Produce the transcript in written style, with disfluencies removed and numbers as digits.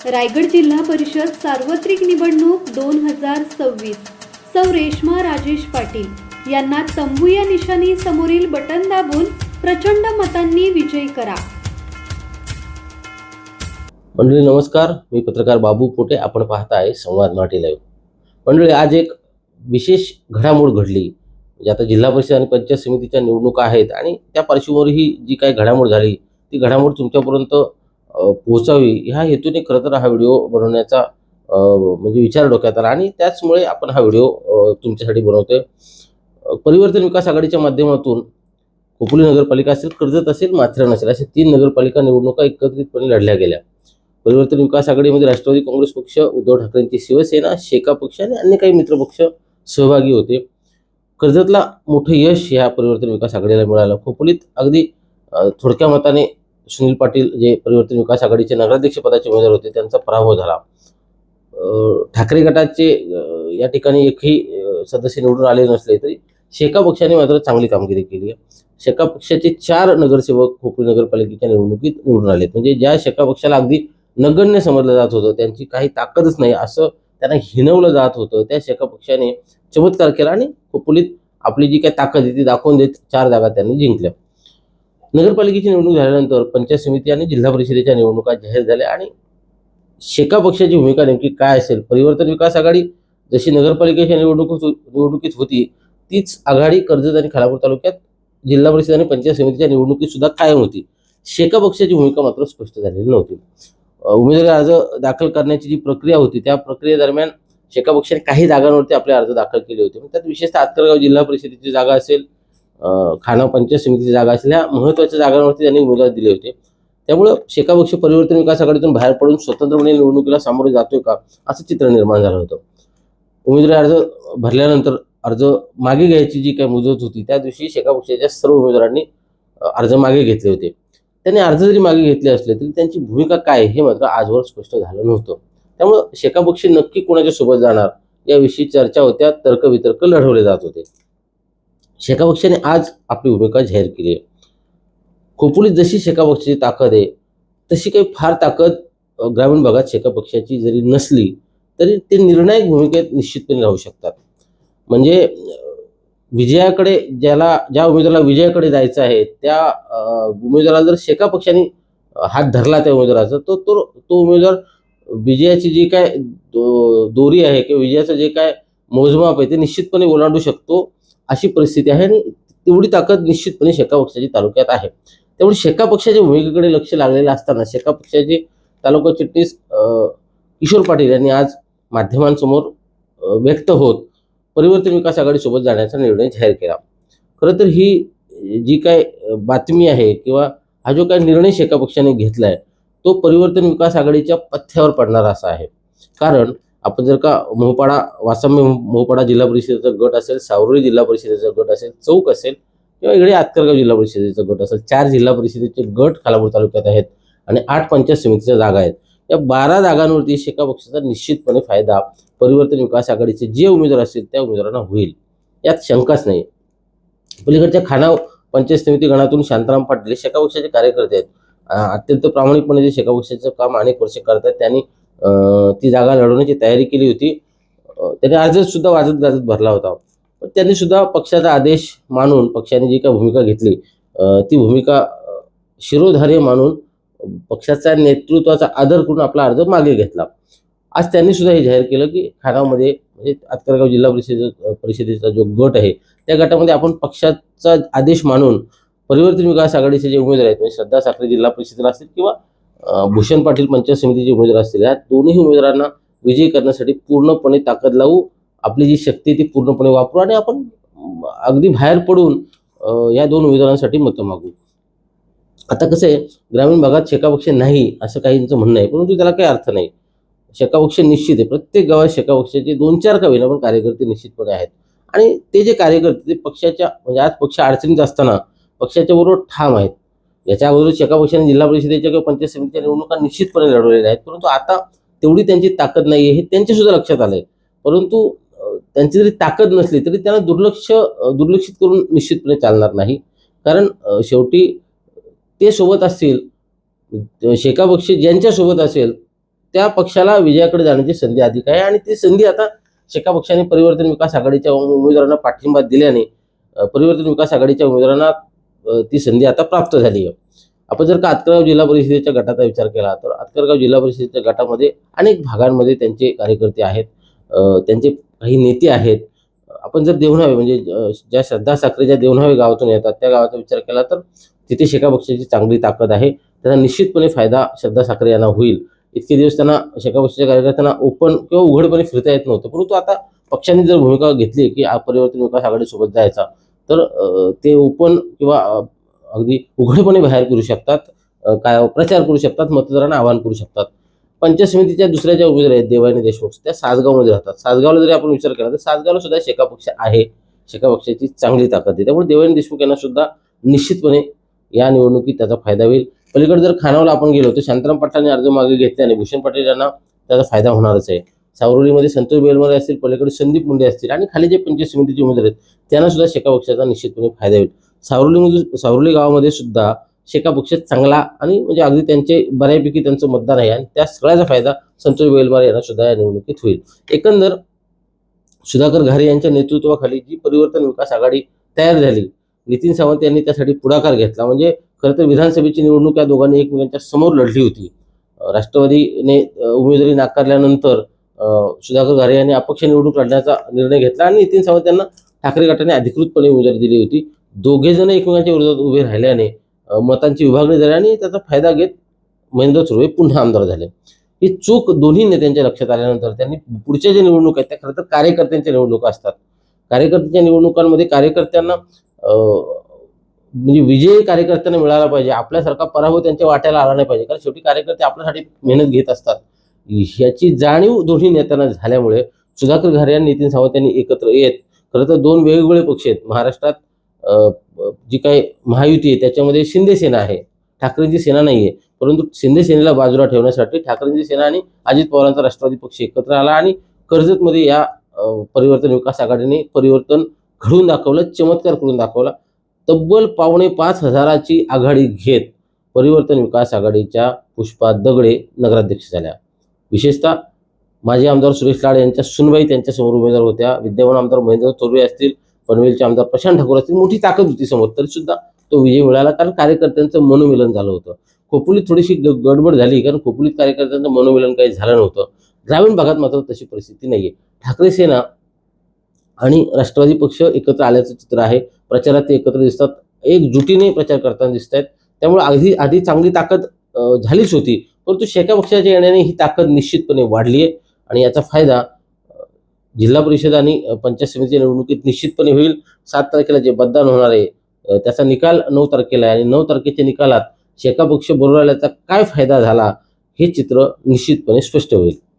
रायगड जिल्हा परिषद सार्वत्रिक निवडणूक 2026 सौ रेश्मा राजेश पाटील यांना तंबू या निशाणी समोरील बटन दाबून प्रचंड मतांनी विजयी करा। मंडळी नमस्कार, मी पत्रकार बाबू पोटे. आपण पाहताय संवाद मराठी लाईव्ह. मंडळी, आज एक विशेष घडामोड घडली. म्हणजे आता जिल्हा परिषद आणि पंचायत समितीच्या निवडणुका आहेत आणि त्या पार्श्वभूमीवर ही जी काही घडामोड झाली ती घडामोड तुमच्यापर्यंत पोहोचावी ह्या हेतूने खरं तर हा व्हिडिओ बनवण्याचा म्हणजे विचार डोक्यात आला आणि त्याचमुळे आपण हा व्हिडिओ तुमच्यासाठी बनवतोय. परिवर्तन विकास आघाडीच्या माध्यमातून खोपोली नगरपालिका असेल, कर्जत असेल, माथेरान असेल, अशा 3 नगरपालिका निवडणुका एकत्रितपणे लढल्या गेल्या. परिवर्तन विकास आघाडीमध्ये राष्ट्रवादी काँग्रेस पक्ष, उद्धव ठाकरेंची शिवसेना, शेका पक्ष आणि अन्य काही मित्रपक्ष सहभागी होते. कर्जतला मोठं यश या परिवर्तन विकास आघाडीला मिळालं. खोपोलीत अगदी थोडक्या मताने सुनील पाटील, जे परिवर्तन विकास आघाडीचे नगराध्यक्ष पदाचे उमेदवार होते, त्यांचा पराभव झाला. ठाकरे गटाचे या ठिकाणी एकही सदस्य निवडून आले नसले तरी शेका पक्षाने मात्र चांगली कामगिरी केली आहे. शेका पक्षाचे 4 नगरसेवक खोपोली नगरपालिकेच्या निवडणुकीत निवडून आलेत. म्हणजे ज्या शेका पक्षाला अगदी नगण्य समजलं जात होतं, त्यांची काही ताकदच नाही असं त्यांना हिणवलं जात होतं, त्या शेका पक्षाने चमत्कार केला आणि खोपोलीत आपली जी काही ताकद आहे ती दाखवून देत 4 जागा त्यांनी जिंकल्या. नगरपालिकेची निवडणूक झाल्यानंतर पंचायत समिती आणि जिल्हा परिषदेच्या निवडणुका जाहीर झाल्या आणि शेका पक्षाची भूमिका नेमकी काय असेल? परिवर्तन विकास आघाडी जशी नगरपालिकेच्या निवडणुकीत होती तीच आघाडी कर्जत आणि खालापूर तालुक्यात जिल्हा परिषद आणि पंचायत समितीच्या निवडणुकीत सुद्धा कायम होती. शेका पक्षाची भूमिका मात्र स्पष्ट झालेली नव्हती. उमेदवारी अर्ज दाखल करण्याची जी प्रक्रिया होती त्या प्रक्रियेदरम्यान शेका पक्षाने काही जागांवरती आपले अर्ज दाखल केले होते. त्यात विशेषतः आतकरगाव जिल्हा परिषदेची जागा असेल, खानाव पंचायत समितीची जागा असेल, ह्या महत्त्वाच्या जागांवरती त्यांनी उमेदवार दिले होते. त्यामुळं शेका पक्ष परिवर्तन विकास आघाडीतून बाहेर पडून स्वतंत्रपणे निवडणुकीला सामोरे जातोय का असं चित्र निर्माण झालं होतं. उमेदवारी अर्ज भरल्यानंतर अर्ज मागे घ्यायची जी काही मुदत होती त्या दिवशी शेका पक्षाच्या सर्व उमेदवारांनी अर्ज मागे घेतले होते. त्यांनी अर्ज जरी मागे घेतले असले तरी त्यांची भूमिका काय हे मात्र आजवर स्पष्ट झालं नव्हतं. त्यामुळं शेका पक्ष नक्की कोणाच्या सोबत जाणार याविषयी चर्चा होत्या, तर्कवितर्क लढवले जात होते. शेका पक्षाने आज आपली भूमिका जाहीर केली आहे. खोपोलीत जशी शेका पक्षाची ताकद आहे तशी काही फार ताकद ग्रामीण भागात शेका पक्षाची जरी नसली तरी ते निर्णायक भूमिकेत निश्चितपणे राहू शकतात. म्हणजे विजयाकडे ज्या उमेदवाराला विजयाकडे जायचं आहे त्या उमेदवाराला जर शेका पक्षाने हात धरला त्या उमेदवाराचा तो उमेदवार विजयाची जी काय दोरी आहे किंवा विजयाचं जे काय मोजमाप आहे ते निश्चितपणे ओलांडू शकतो अशी परिस्थिती आहे आणि तेवढी ताकद निश्चितपणे शेका पक्षाची तालुक्यात आहे. त्यामुळे शेका पक्षाच्या भूमिकेकडे लक्ष लागलेलं असताना शेका पक्षाचे तालुका चिटणीस किशोर पाटील यांनी आज माध्यमांसमोर व्यक्त होत परिवर्तन विकास आघाडीसोबत जाण्याचा निर्णय जाहीर केला. खरं तर ही जी काय बातमी आहे किंवा हा जो काय निर्णय शेका पक्षाने घेतलाय तो परिवर्तन विकास आघाडीच्या पथ्यावर पडणारा असा आहे. कारण आपण जर का वासंबे मोहपाडा जिल्हा परिषदेचा गट असेल, सावरोली जिल्हा परिषदेचा गट असेल, चौक असेल किंवा इकडे आतकरगाव जिल्हा परिषदेचा गट असेल, 4 जिल्हा परिषदेचे गट खालापूर तालुक्यात आहेत आणि 8 पंचायत समितीच्या जागा आहेत. या 12 जागांवरती शेका पक्षाचा निश्चितपणे फायदा परिवर्तन विकास आघाडीचे जे उमेदवार असतील त्या उमेदवारांना होईल, यात शंकाच नाही. पलीकडच्या खानाव पंचायत समिती गणातून शांताराम पाटील शेका पक्षाचे कार्यकर्ते आहेत. अत्यंत प्रामाणिकपणे जे शेका पक्षाचं काम अनेक वर्षे करतात. त्यांनी ती जागा लढवण्याची तयारी केली होती. त्यांनी अर्ज सुद्धा वाजत गाजत भरला होता. पण त्यांनी सुद्धा पक्षाचा आदेश मानून पक्षाने जी काही भूमिका घेतली ती भूमिका शिरोधार्य मानून पक्षाचा नेतृत्वाचा आदर करून आपला अर्ज मागे घेतला. आज त्यांनी सुद्धा हे जाहीर केलं की खानावमध्ये म्हणजे आतकरगाव जिल्हा परिषदेचा जो गट आहे त्या गटामध्ये आपण पक्षाचा आदेश मानून परिवर्तन विकास आघाडीचे जे उमेदवार आहेत म्हणजे श्रद्धा साखरे जिल्हा परिषदेला असतील किंवा भूषण पाटील पंचायत समितीचे उमेदवार असतील, या दोन्ही उमेदवारांना विजयी करण्यासाठी पूर्णपणे ताकद लावू, आपली जी शक्ती ती पूर्णपणे वापरू आणि आपण अगदी बाहेर पडून या 2 उमेदवारांसाठी मतं मागू. आता कसं आहे, ग्रामीण भागात शेका पक्ष नाही असं काहींचं म्हणणं आहे, परंतु त्याला काही अर्थ नाही. शेका पक्ष निश्चित आहे. प्रत्येक गावात शेका पक्षाचे 2-4 का होईना पण कार्यकर्ते निश्चितपणे आहेत आणि ते जे कार्यकर्ते ते पक्षाच्या म्हणजे आज पक्ष अडचणीत असताना पक्षाच्या बरोबर ठाम आहेत. याच्या अगोदर शेका पक्षाने जिल्हा परिषदेच्या किंवा पंचायत समितीच्या निवडणुका निश्चितपणे लढवलेल्या आहेत, परंतु आता तेवढी त्यांची ताकद नाही आहे हे त्यांच्या सुद्धा लक्षात आलंय. परंतु त्यांची जरी ताकद नसली तरी त्यांना दुर्लक्षित करून निश्चितपणे चालणार नाही. कारण शेवटी ते सोबत असतील, शेका पक्ष ज्यांच्या सोबत असेल त्या पक्षाला विजयाकडे जाण्याची संधी अधिक आहे आणि ती संधी आता शेका पक्षाने परिवर्तन विकास आघाडीच्या उमेदवारांना पाठिंबा दिल्याने परिवर्तन विकास आघाडीच्या उमेदवारांना ती संधी आता प्राप्त झाली आहे. आपण जर का आतकरगाव जिल्हा परिषदेच्या गटाचा विचार केला तर आतकरगाव जिल्हा परिषदेच्या गटामध्ये अनेक भागांमध्ये त्यांचे कार्यकर्ते आहेत, त्यांचे काही नेते आहेत. आपण जर देवणावे म्हणजे ज्या श्रद्धा साखरेच्या देवणावे गावातून येतात त्या गावाचा विचार केला तर तिथे शेका पक्षाची चांगली ताकद आहे. त्यांना निश्चितपणे फायदा श्रद्धा साखरे यांना होईल. इतके दिवस त्यांना शेका पक्षाच्या कार्यकर्त्यांना ओपन किंवा उघडपणे फिरता येत नव्हतं, परंतु आता पक्षाने जर भूमिका घेतली की परिवर्तन विकास आघाडीसोबत जायचा तर ते ओपन किंवा अगदी उघडपणे बाहेर करू शकतात, काय प्रचार करू शकतात, मतदारांना आवाहन करू शकतात. पंचायत समितीच्या दुसऱ्या ज्या उमेदवार आहेत देवानी देशमुख त्या सासगावमध्ये राहतात. सासगावला जरी आपण विचार केला तर सासगावला सुद्धा शेका पक्ष आहे, शेका पक्षाची चांगली ताकद आहे. त्यामुळे देवानी देशमुख यांना सुद्धा निश्चितपणे या निवडणुकीत त्याचा फायदा होईल. पलीकडे जर खानावला आपण गेलो तर शांताराम पाटलांनी अर्ज मागे घेतल्याने भूषण पाटील यांना त्याचा फायदा होणारच आहे. सावरोलीमध्ये संतोष बेलमरे असतील, पलीकडे संदीप मुंडे असतील आणि खाली जे पंचायत समितीचे उमेदवार आहेत त्यांना सुद्धा शेका पक्षाचा निश्चितपणे फायदा होईल. सावरोली गावामध्ये सुद्धा शेका पक्ष चांगला आणि म्हणजे अगदी त्यांचे बऱ्यापैकी त्यांचं मतदान आहे आणि त्या सगळ्याचा फायदा संतोष बेलमारे यांना सुद्धा या निवडणुकीत होईल. एकंदर सुधाकर घारे यांच्या नेतृत्वाखाली जी परिवर्तन विकास आघाडी तयार झाली, नितीन सावंत यांनी त्यासाठी पुढाकार घेतला. म्हणजे खरं तर विधानसभेची निवडणूक या दोघांनी एकमेकांच्या समोर लढली होती. राष्ट्रवादीने उमेदवारी नाकारल्यानंतर सुधाकर घारे यांनी अपक्ष निवडणूक लढण्याचा निर्णय घेतला आणि नितीन सावंत यांना ठाकरे गटाने अधिकृतपणे उमेदवारी दिली होती. दोघे जण एकमेकांच्या विरोधात उभे राहिल्याने मतांची विभागणी झाली आणि त्याचा फायदा घेत महेंद्र सुर्वे पुन्हा आमदार झाले. ही चूक दोन्ही नेत्यांच्या लक्षात आल्यानंतर त्यांनी पुढच्या ज्या निवडणूक आहेत त्या खरं तर कार्यकर्त्यांच्या निवडणुका असतात. कार्यकर्त्यांच्या निवडणुकांमध्ये कार्यकर्त्यांना म्हणजे विजय कार्यकर्त्यांना मिळाला पाहिजे, आपल्यासारखा पराभव त्यांच्या वाट्याला आला नाही पाहिजे, कारण शेवटी कार्यकर्ते आपल्यासाठी मेहनत घेत असतात. ह्याची जाणीव दोन्ही नेत्यांना झाल्यामुळे सुधाकर घारे आणि नितीन सावंत यांनी एकत्र येत खरं तर दोन वेगवेगळे पक्ष आहेत. महाराष्ट्रात जी काही महायुती आहे त्याच्यामध्ये शिंदे सेना आहे, ठाकरेंची सेना नाही आहे. परंतु शिंदे सेनेला बाजूला ठेवण्यासाठी ठाकरेंची सेना आणि अजित पवारांचा राष्ट्रवादी पक्ष एकत्र आला आणि कर्जतमध्ये या परिवर्तन विकास आघाडीने परिवर्तन घडवून दाखवलं, चमत्कार करून दाखवला. तब्बल 5,500ची आघाडी घेत परिवर्तन विकास आघाडीच्या पुष्पा दगडे नगराध्यक्ष झाल्या. विशेषतः माजी आमदार सुरेश लाड यांच्या सुनबाई त्यांच्यासमोर उमेदवार होत्या. विद्यमान आमदार महेंद्र थोरवे असतील, पनवेलचे आमदार प्रशांत ठाकूर असतील, मोठी ताकद होती समोर, तरी सुद्धा तो विजय मिळाला कारण कार्यकर्त्यांचं मनोमिलन झालं होतं. खोपोलीत थोडीशी गडबड झाली कारण खोपोलीत कार्यकर्त्यांचं मनोमिलन काही झालं नव्हतं. ग्रामीण भागात मात्र तशी परिस्थिती नाहीये. ठाकरे सेना आणि राष्ट्रवादी पक्ष एकत्र आल्याचं चित्र आहे. प्रचारात ते एकत्र दिसतात, एकजुटीने प्रचार करताना दिसत आहेत. त्यामुळे आधी चांगली ताकद झालीच होती, परंतु शेका पक्षाच्या येण्याने ही ताकद निश्चितपणे वाढली आहे आणि याचा फायदा जिल्हा परिषद आणि पंचायत समितीच्या निवडणुकीत निश्चितपणे होईल. 7 तारखेला जे मतदान होणार आहे त्याचा निकाल 9 तारखेला आहे आणि 9 तारखेच्या निकालात शेका पक्ष बरोबर आल्याचा काय फायदा झाला हे चित्र निश्चितपणे स्पष्ट होईल.